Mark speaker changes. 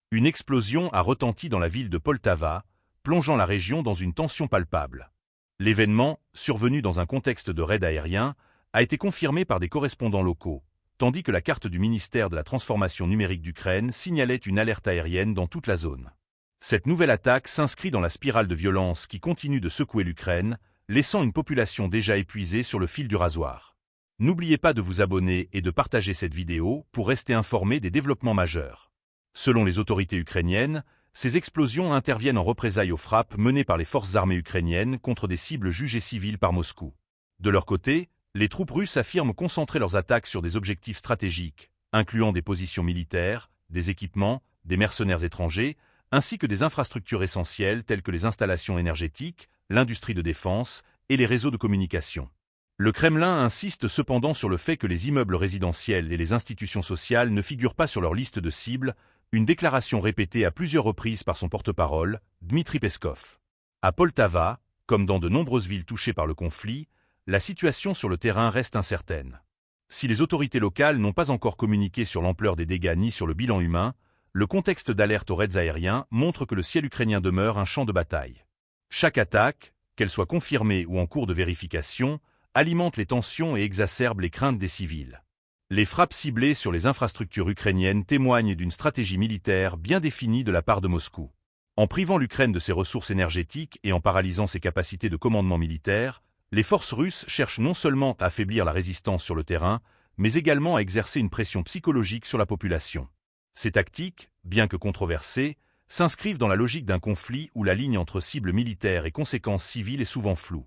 Speaker 1: Une explosion a retenti dans la ville de Poltava, plongeant la région dans une tension palpable. L'événement, survenu dans un contexte de raid aérien, a été confirmé par des correspondants locaux, tandis que la carte du ministère de la Transformation numérique d'Ukraine signalait une alerte aérienne dans toute la zone. Cette nouvelle attaque s'inscrit dans la spirale de violence qui continue de secouer l'Ukraine, laissant une population déjà épuisée sur le fil du rasoir. N'oubliez pas de vous abonner et de partager cette vidéo pour rester informé des développements majeurs. Selon les autorités ukrainiennes, ces explosions interviennent en représailles aux frappes menées par les forces armées ukrainiennes contre des cibles jugées civiles par Moscou. De leur côté, les troupes russes affirment concentrer leurs attaques sur des objectifs stratégiques, incluant des positions militaires, des équipements, des mercenaires étrangers, ainsi que des infrastructures essentielles telles que les installations énergétiques, l'industrie de défense et les réseaux de communication. Le Kremlin insiste cependant sur le fait que les immeubles résidentiels et les institutions sociales ne figurent pas sur leur liste de cibles, une déclaration répétée à plusieurs reprises par son porte-parole, Dmitry Peskov. À Poltava, comme dans de nombreuses villes touchées par le conflit, la situation sur le terrain reste incertaine. Si les autorités locales n'ont pas encore communiqué sur l'ampleur des dégâts ni sur le bilan humain, le contexte d'alerte aux raids aériens montre que le ciel ukrainien demeure un champ de bataille. Chaque attaque, qu'elle soit confirmée ou en cours de vérification, alimente les tensions et exacerbe les craintes des civils. Les frappes ciblées sur les infrastructures ukrainiennes témoignent d'une stratégie militaire bien définie de la part de Moscou. En privant l'Ukraine de ses ressources énergétiques et en paralysant ses capacités de commandement militaire, les forces russes cherchent non seulement à affaiblir la résistance sur le terrain, mais également à exercer une pression psychologique sur la population. Ces tactiques, bien que controversées, s'inscrivent dans la logique d'un conflit où la ligne entre cibles militaires et conséquences civiles est souvent floue.